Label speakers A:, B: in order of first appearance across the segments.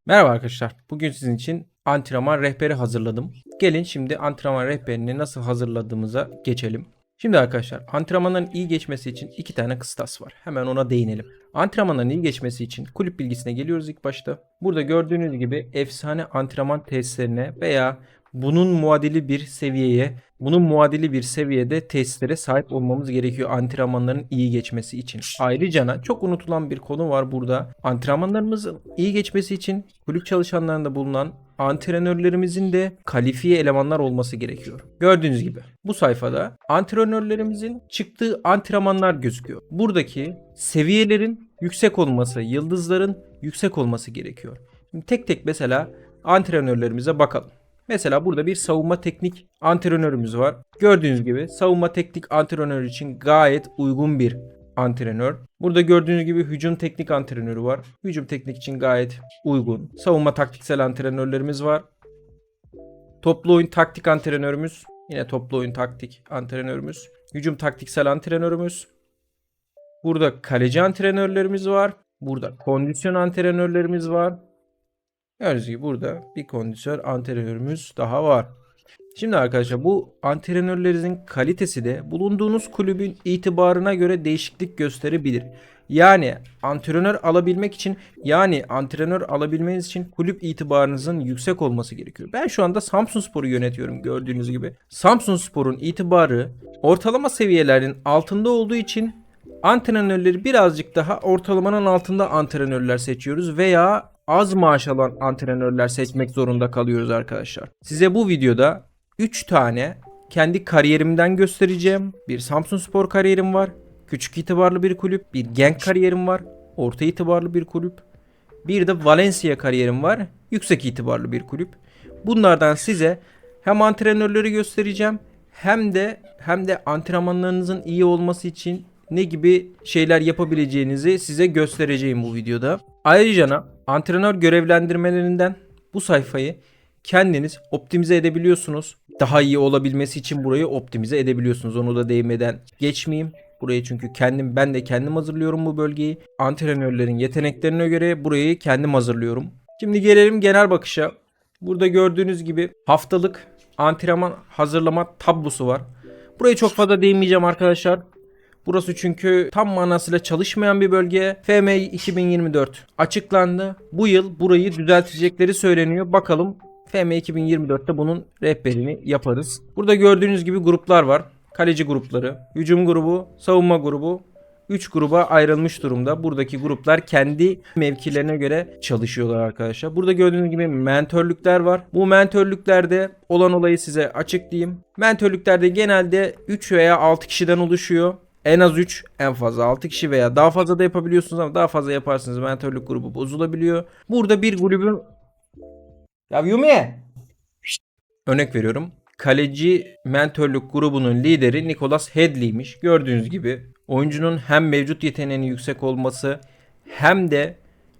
A: Merhaba arkadaşlar. Bugün sizin için antrenman rehberi hazırladım. Gelin şimdi antrenman rehberini nasıl hazırladığımıza geçelim. Şimdi arkadaşlar antrenmanların iyi geçmesi için iki tane kıstas var. Hemen ona değinelim. Antrenmanların iyi geçmesi için kulüp bilgisine geliyoruz ilk başta. Burada gördüğünüz gibi efsane antrenman tesislerine veya bunun muadili bir seviyede tesislere sahip olmamız gerekiyor antrenmanların iyi geçmesi için. Ayrıca çok unutulan bir konu var burada. Antrenmanlarımızın iyi geçmesi için kulüp çalışanlarında bulunan antrenörlerimizin de kalifiye elemanlar olması gerekiyor. Gördüğünüz gibi bu sayfada antrenörlerimizin çıktığı antrenmanlar gözüküyor. Buradaki seviyelerin yüksek olması, yıldızların yüksek olması gerekiyor. Şimdi tek tek mesela antrenörlerimize bakalım. Mesela burada bir savunma teknik antrenörümüz var. Gördüğünüz gibi savunma teknik antrenör için gayet uygun bir antrenör. Burada gördüğünüz gibi hücum teknik antrenörü var. Hücum teknik için gayet uygun. Savunma taktiksel antrenörlerimiz var. Toplu oyun taktik antrenörümüz. Yine toplu oyun taktik antrenörümüz. Hücum taktiksel antrenörümüz. Burada kaleci antrenörlerimiz var. Burada kondisyon antrenörlerimiz var. Gördüğünüz gibi burada bir kondisyon antrenörümüz daha var. Şimdi arkadaşlar bu antrenörlerimizin kalitesi de bulunduğunuz kulübün itibarına göre değişiklik gösterebilir. Antrenör alabilmeniz için kulüp itibarınızın yüksek olması gerekiyor. Ben şu anda Samsunspor'u yönetiyorum gördüğünüz gibi. Samsunspor'un itibarı ortalama seviyelerin altında olduğu için antrenörleri birazcık daha ortalamanın altında antrenörler seçiyoruz veya az maaş alan antrenörler seçmek zorunda kalıyoruz arkadaşlar. Size bu videoda 3 tane kendi kariyerimden göstereceğim. Bir Samsunspor kariyerim var. Küçük itibarlı bir kulüp. Bir Genk kariyerim var. Orta itibarlı bir kulüp. Bir de Valencia kariyerim var. Yüksek itibarlı bir kulüp. Bunlardan size hem antrenörleri göstereceğim hem de antrenmanlarınızın iyi olması için ne gibi şeyler yapabileceğinizi size göstereceğim bu videoda. Ayrıca antrenör görevlendirmelerinden bu sayfayı kendiniz optimize edebiliyorsunuz. Daha iyi olabilmesi için burayı optimize edebiliyorsunuz. Onu da değinmeden geçmeyeyim. Burayı çünkü ben de kendim hazırlıyorum bu bölgeyi. Antrenörlerin yeteneklerine göre burayı kendim hazırlıyorum. Şimdi gelelim genel bakışa. Burada gördüğünüz gibi haftalık antrenman hazırlama tablosu var. Buraya çok fazla değinmeyeceğim arkadaşlar. Burası çünkü tam manasıyla çalışmayan bir bölge. FM 2024 açıklandı. Bu yıl burayı düzeltecekleri söyleniyor. Bakalım FM 2024'te bunun rehberini yaparız. Burada gördüğünüz gibi gruplar var. Kaleci grupları, hücum grubu, savunma grubu. 3 gruba ayrılmış durumda. Buradaki gruplar kendi mevkilerine göre çalışıyorlar arkadaşlar. Burada gördüğünüz gibi mentörlükler var. Bu mentörlüklerde olan olayı size açıklayayım. Mentörlüklerde genelde 3 veya 6 kişiden oluşuyor. En az 3, en fazla 6 kişi veya daha fazla da yapabiliyorsunuz ama daha fazla yaparsanız mentörlük grubu bozulabiliyor. Burada bir kulübün... Ya Yumi! Örnek veriyorum. Kaleci mentörlük grubunun lideri Nicholas Headley'miş. Gördüğünüz gibi oyuncunun hem mevcut yeteneğinin yüksek olması hem de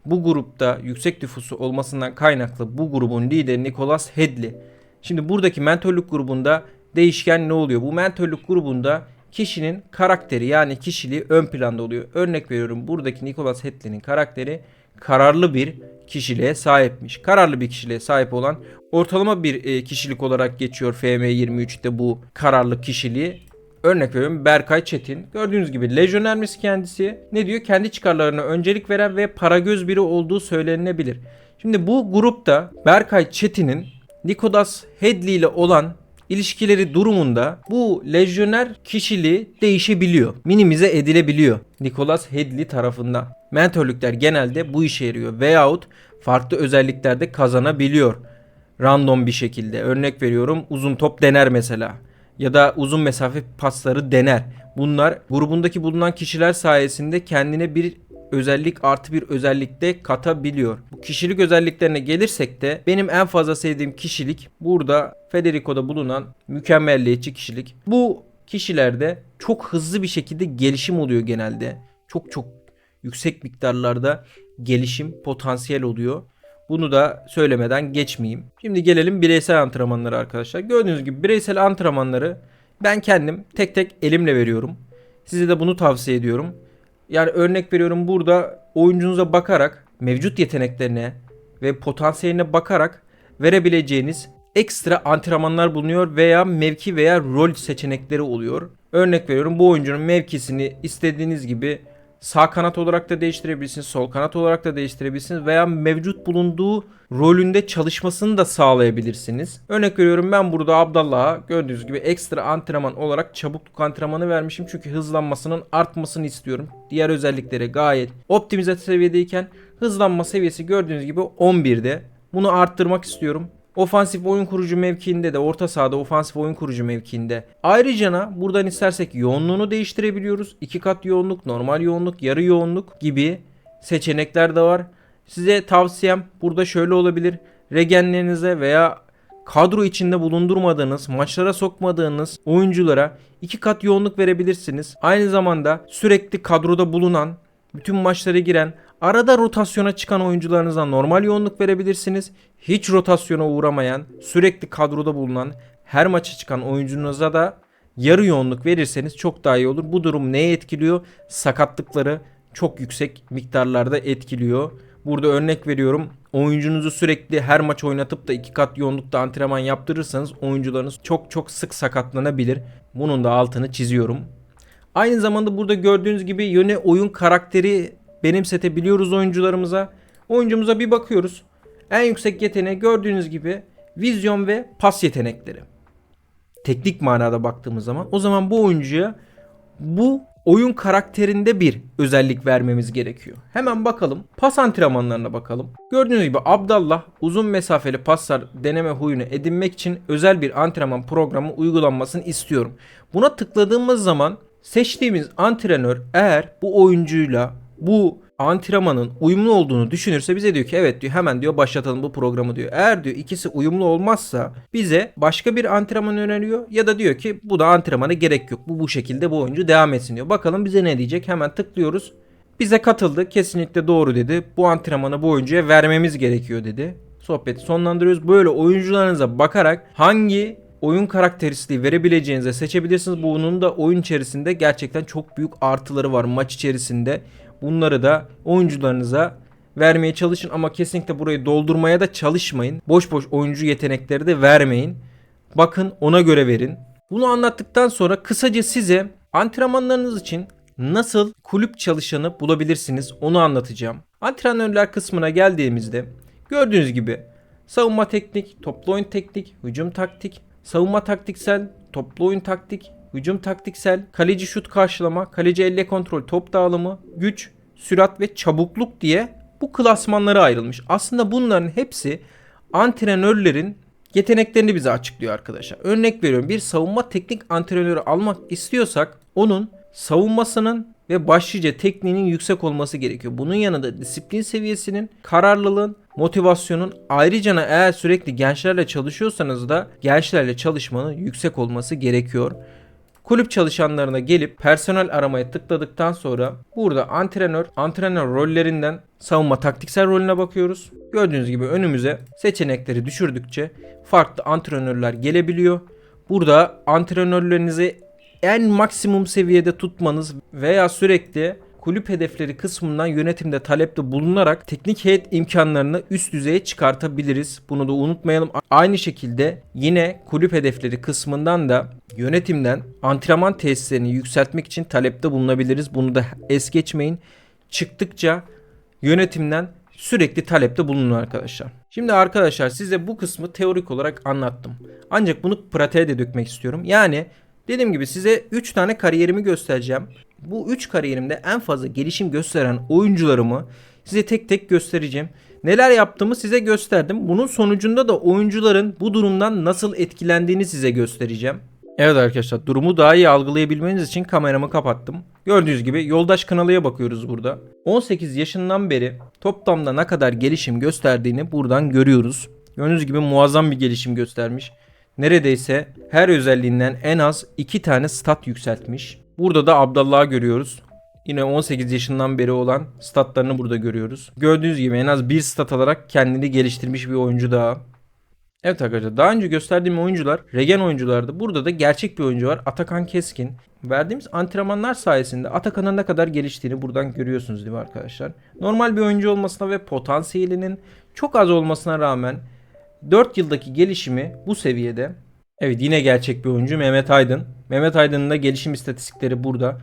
A: bu grupta yüksek nüfusu olmasından kaynaklı bu grubun lideri Nicholas Headley. Şimdi buradaki mentörlük grubunda değişken ne oluyor? Bu mentörlük grubunda kişinin karakteri yani kişiliği ön planda oluyor. Örnek veriyorum buradaki Nicholas Headley'nin karakteri kararlı bir kişiliğe sahipmiş. Kararlı bir kişiliğe sahip olan ortalama bir kişilik olarak geçiyor FM23'te bu kararlı kişiliği. Örnek veriyorum Berkay Çetin. Gördüğünüz gibi lejyonermiş kendisi. Ne diyor? Kendi çıkarlarına öncelik veren ve paragöz biri olduğu söylenilebilir. Şimdi bu grupta Berkay Çetin'in Nicholas Headley ile olan ilişkileri durumunda bu lejyoner kişiliği değişebiliyor. Minimize edilebiliyor Nicholas Headley tarafından. Mentörlükler genelde bu işe yarıyor veyahut farklı özelliklerde kazanabiliyor. Random bir şekilde. Örnek veriyorum uzun top dener mesela. Ya da uzun mesafe pasları dener. Bunlar grubundaki bulunan kişiler sayesinde kendine bir özellik artı bir özellik de katabiliyor. Bu kişilik özelliklerine gelirsek de benim en fazla sevdiğim kişilik burada Federico'da bulunan mükemmelliyetçi kişilik. Bu kişilerde çok hızlı bir şekilde gelişim oluyor genelde. Çok yüksek miktarlarda gelişim potansiyel oluyor. Bunu da söylemeden geçmeyeyim. Şimdi gelelim bireysel antrenmanlara arkadaşlar. Gördüğünüz gibi bireysel antrenmanları ben kendim tek tek elimle veriyorum. Size de bunu tavsiye ediyorum. Yani örnek veriyorum burada oyuncunuza bakarak mevcut yeteneklerine ve potansiyeline bakarak verebileceğiniz ekstra antrenmanlar bulunuyor veya mevki veya rol seçenekleri oluyor. Örnek veriyorum, bu oyuncunun mevkisini istediğiniz gibi sağ kanat olarak da değiştirebilirsiniz, sol kanat olarak da değiştirebilirsiniz veya mevcut bulunduğu rolünde çalışmasını da sağlayabilirsiniz. Örnek veriyorum, ben burada Abdallah'a gördüğünüz gibi ekstra antrenman olarak çabukluk antrenmanı vermişim. Çünkü hızlanmasının artmasını istiyorum. Diğer özellikleri gayet optimize seviyedeyken hızlanma seviyesi gördüğünüz gibi 11'de. Bunu arttırmak istiyorum. Ofansif oyun kurucu mevkiinde de, orta sahada ofansif oyun kurucu mevkiinde. Ayrıca buradan istersek yoğunluğunu değiştirebiliyoruz. 2 kat yoğunluk, normal yoğunluk, yarı yoğunluk gibi seçenekler de var. Size tavsiyem burada şöyle olabilir. Regenlerinize veya kadro içinde bulundurmadığınız, maçlara sokmadığınız oyunculara 2 kat yoğunluk verebilirsiniz. Aynı zamanda sürekli kadroda bulunan, bütün maçlara giren, arada rotasyona çıkan oyuncularınıza normal yoğunluk verebilirsiniz. Hiç rotasyona uğramayan, sürekli kadroda bulunan, her maça çıkan oyuncunuza da yarı yoğunluk verirseniz çok daha iyi olur. Bu durum neye etkiliyor? Sakatlıkları çok yüksek miktarlarda etkiliyor. Burada örnek veriyorum. Oyuncunuzu sürekli her maç oynatıp da 2 kat yoğunlukta antrenman yaptırırsanız oyuncularınız çok sık sakatlanabilir. Bunun da altını çiziyorum. Aynı zamanda burada gördüğünüz gibi yöne oyun karakteri benimsetebiliyoruz oyuncularımıza. Oyuncumuza bir bakıyoruz. En yüksek yeteneği gördüğünüz gibi vizyon ve pas yetenekleri. Teknik manada baktığımız zaman o zaman bu oyuncuya bu oyun karakterinde bir özellik vermemiz gerekiyor. Hemen bakalım. Pas antrenmanlarına bakalım. Gördüğünüz gibi Abdallah uzun mesafeli paslar deneme huyunu edinmek için özel bir antrenman programı uygulanmasını istiyorum. Buna tıkladığımız zaman seçtiğimiz antrenör eğer bu oyuncuyla bu antrenmanın uyumlu olduğunu düşünürse bize diyor ki evet diyor, hemen diyor başlatalım bu programı diyor. Eğer diyor ikisi uyumlu olmazsa bize başka bir antrenman öneriyor ya da diyor ki bu da antrenmana gerek yok. Bu şekilde bu oyuncu devam etsin diyor. Bakalım bize ne diyecek? Hemen tıklıyoruz. Bize katıldı. Kesinlikle doğru dedi. Bu antrenmanı bu oyuncuya vermemiz gerekiyor dedi. Sohbeti sonlandırıyoruz. Böyle oyuncularınıza bakarak hangi oyun karakteristiği verebileceğinize seçebilirsiniz. Bunun da oyun içerisinde gerçekten çok büyük artıları var maç içerisinde. Bunları da oyuncularınıza vermeye çalışın ama kesinlikle burayı doldurmaya da çalışmayın. Boş oyuncu yetenekleri de vermeyin. Bakın, ona göre verin. Bunu anlattıktan sonra kısaca size antrenmanlarınız için nasıl kulüp çalışanı bulabilirsiniz onu anlatacağım. Antrenörler kısmına geldiğimizde gördüğünüz gibi savunma teknik, toplu oyun teknik, hücum taktik, savunma taktiksel, toplu oyun taktik, hücum taktiksel, kaleci şut karşılama, kaleci elle kontrol, top dağılımı, güç, sürat ve çabukluk diye bu klasmanlara ayrılmış. Aslında bunların hepsi antrenörlerin yeteneklerini bize açıklıyor arkadaşlar. Örnek veriyorum, bir savunma teknik antrenörü almak istiyorsak onun savunmasının ve başlıca tekniğinin yüksek olması gerekiyor. Bunun yanında disiplin seviyesinin, kararlılığın, motivasyonun, ayrıca eğer sürekli gençlerle çalışıyorsanız da gençlerle çalışmanın yüksek olması gerekiyor. Kulüp çalışanlarına gelip personel aramaya tıkladıktan sonra burada antrenör rollerinden savunma taktiksel rolüne bakıyoruz. Gördüğünüz gibi önümüze seçenekleri düşürdükçe farklı antrenörler gelebiliyor. Burada antrenörlerinizi en maksimum seviyede tutmanız veya sürekli kulüp hedefleri kısmından yönetimde talepte bulunarak teknik heyet imkanlarını üst düzeye çıkartabiliriz. Bunu da unutmayalım. Aynı şekilde yine kulüp hedefleri kısmından da yönetimden antrenman tesislerini yükseltmek için talepte bulunabiliriz. Bunu da es geçmeyin. Çıktıkça yönetimden sürekli talepte bulunun arkadaşlar. Şimdi arkadaşlar size bu kısmı teorik olarak anlattım. Ancak bunu pratiğe de dökmek istiyorum. Yani dediğim gibi size 3 tane kariyerimi göstereceğim. Bu 3 kariyerimde en fazla gelişim gösteren oyuncularımı size tek tek göstereceğim. Neler yaptığımı size gösterdim. Bunun sonucunda da oyuncuların bu durumdan nasıl etkilendiğini size göstereceğim. Evet arkadaşlar, durumu daha iyi algılayabilmeniz için kameramı kapattım. Gördüğünüz gibi Yoldaş Kanalı'ya bakıyoruz burada. 18 yaşından beri toplamda ne kadar gelişim gösterdiğini buradan görüyoruz. Gördüğünüz gibi muazzam bir gelişim göstermiş. Neredeyse her özelliğinden en az 2 tane stat yükseltmiş. Burada da Abdallah'ı görüyoruz. Yine 18 yaşından beri olan statlarını burada görüyoruz. Gördüğünüz gibi en az bir stat alarak kendini geliştirmiş bir oyuncu daha. Evet arkadaşlar, daha önce gösterdiğim oyuncular regen oyunculardı. Burada da gerçek bir oyuncu var, Atakan Keskin. Verdiğimiz antrenmanlar sayesinde Atakan'ın ne kadar geliştiğini buradan görüyorsunuz değil mi arkadaşlar? Normal bir oyuncu olmasına ve potansiyelinin çok az olmasına rağmen 4 yıldaki gelişimi bu seviyede. Evet, yine gerçek bir oyuncu Mehmet Aydın. Mehmet Aydın'ın da gelişim istatistikleri burada.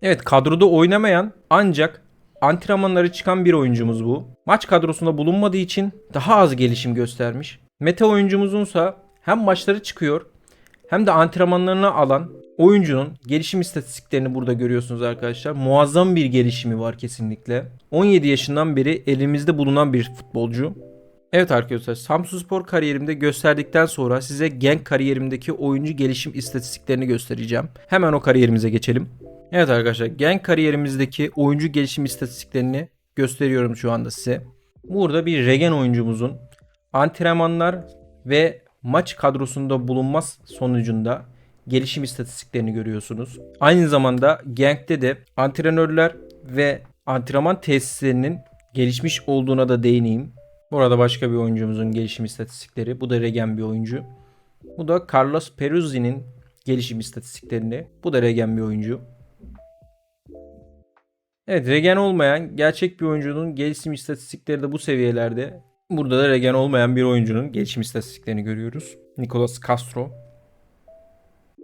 A: Evet, kadroda oynamayan ancak antrenmanları çıkan bir oyuncumuz bu. Maç kadrosunda bulunmadığı için daha az gelişim göstermiş. Meta oyuncumuzunsa hem maçları çıkıyor hem de antrenmanlarını alan oyuncunun gelişim istatistiklerini burada görüyorsunuz arkadaşlar. Muazzam bir gelişimi var kesinlikle. 17 yaşından beri elimizde bulunan bir futbolcu. Evet arkadaşlar, Samsunspor kariyerimde gösterdikten sonra size Genk kariyerimdeki oyuncu gelişim istatistiklerini göstereceğim. Hemen o kariyerimize geçelim. Evet arkadaşlar, Genk kariyerimizdeki oyuncu gelişim istatistiklerini gösteriyorum şu anda size. Burada bir regen oyuncumuzun antrenmanlar ve maç kadrosunda bulunmaz sonucunda gelişim istatistiklerini görüyorsunuz. Aynı zamanda Genk'te de antrenörler ve antrenman tesislerinin gelişmiş olduğuna da değineyim. Burada başka bir oyuncumuzun gelişim istatistikleri. Bu da regen bir oyuncu. Bu da Carlos Peruzzi'nin gelişim istatistiklerini. Bu da regen bir oyuncu. Evet, regen olmayan gerçek bir oyuncunun gelişim istatistikleri de bu seviyelerde. Burada da regen olmayan bir oyuncunun gelişim istatistiklerini görüyoruz. Nicolas Castro.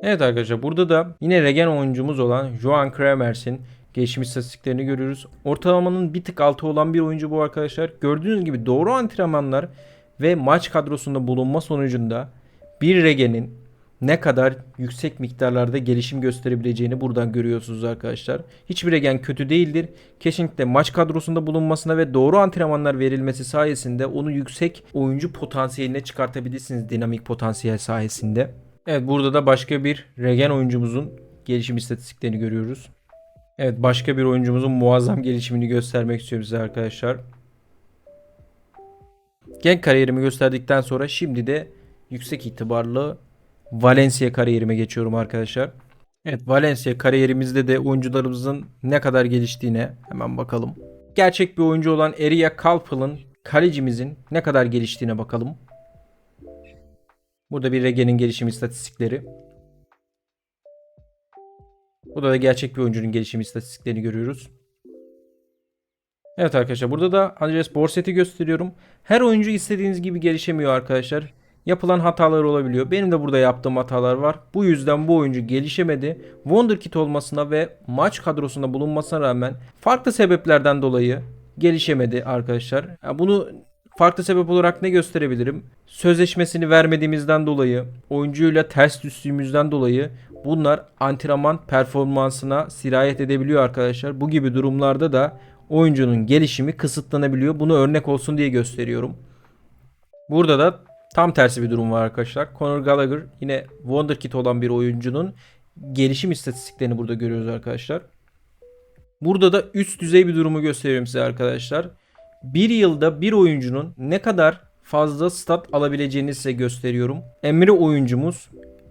A: Evet arkadaşlar, burada da yine regen oyuncumuz olan Johan Kramers'in gelişim istatistiklerini görüyoruz. Ortalamanın bir tık altı olan bir oyuncu bu arkadaşlar. Gördüğünüz gibi doğru antrenmanlar ve maç kadrosunda bulunma sonucunda bir regenin ne kadar yüksek miktarlarda gelişim gösterebileceğini buradan görüyorsunuz arkadaşlar. Hiçbir regen kötü değildir. Kesinlikle maç kadrosunda bulunmasına ve doğru antrenmanlar verilmesi sayesinde onu yüksek oyuncu potansiyeline çıkartabilirsiniz, dinamik potansiyel sayesinde. Evet, burada da başka bir regen oyuncumuzun gelişim istatistiklerini görüyoruz. Evet, başka bir oyuncumuzun muazzam gelişimini göstermek istiyorum size arkadaşlar. Genk kariyerimi gösterdikten sonra şimdi de yüksek itibarlı Valencia kariyerime geçiyorum arkadaşlar. Evet, Valencia kariyerimizde de oyuncularımızın ne kadar geliştiğine hemen bakalım. Gerçek bir oyuncu olan Eria Kalpıl'ın kalecimizin ne kadar geliştiğine bakalım. Burada bir regenin gelişim istatistikleri. Burada da gerçek bir oyuncunun gelişim istatistiklerini görüyoruz. Evet arkadaşlar, burada da Andres Borset'i gösteriyorum. Her oyuncu istediğiniz gibi gelişemiyor arkadaşlar. Yapılan hatalar olabiliyor. Benim de burada yaptığım hatalar var. Bu yüzden bu oyuncu gelişemedi. Wonderkid olmasına ve maç kadrosunda bulunmasına rağmen farklı sebeplerden dolayı gelişemedi arkadaşlar. Bunu farklı sebep olarak ne gösterebilirim? Sözleşmesini vermediğimizden dolayı, oyuncuyla ters düştüğümüzden dolayı bunlar antrenman performansına sirayet edebiliyor arkadaşlar. Bu gibi durumlarda da oyuncunun gelişimi kısıtlanabiliyor. Bunu örnek olsun diye gösteriyorum. Burada da tam tersi bir durum var arkadaşlar. Conor Gallagher yine Wonderkid olan bir oyuncunun gelişim istatistiklerini burada görüyoruz arkadaşlar. Burada da üst düzey bir durumu gösteriyorum size arkadaşlar. Bir yılda bir oyuncunun ne kadar fazla stat alabileceğini size gösteriyorum. Emre oyuncumuz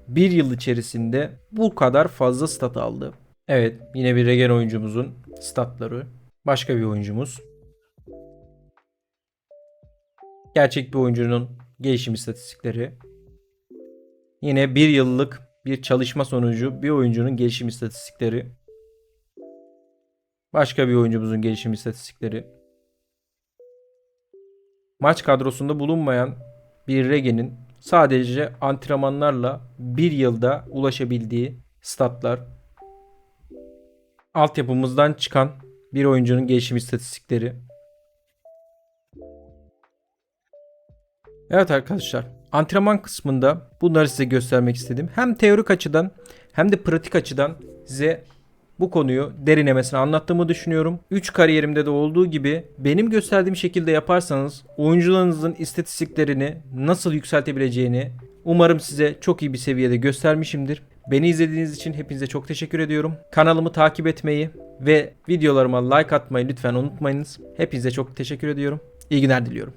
A: bir yıl içerisinde bu kadar fazla stat aldı. Evet, yine bir regen oyuncumuzun statları. Başka bir oyuncumuz. Gerçek bir oyuncunun gelişim istatistikleri. Yine bir yıllık bir çalışma sonucu bir oyuncunun gelişim istatistikleri. Başka bir oyuncumuzun gelişim istatistikleri. Maç kadrosunda bulunmayan bir regenin sadece antrenmanlarla bir yılda ulaşabildiği statlar. Altyapımızdan çıkan bir oyuncunun gelişim istatistikleri. Evet arkadaşlar, antrenman kısmında bunları size göstermek istedim. Hem teorik açıdan hem de pratik açıdan size bu konuyu derinlemesine anlattığımı düşünüyorum. 3 kariyerimde de olduğu gibi benim gösterdiğim şekilde yaparsanız oyuncularınızın istatistiklerini nasıl yükseltebileceğini umarım size çok iyi bir seviyede göstermişimdir. Beni izlediğiniz için hepinize çok teşekkür ediyorum. Kanalımı takip etmeyi ve videolarıma like atmayı lütfen unutmayınız. Hepinize çok teşekkür ediyorum. İyi günler diliyorum.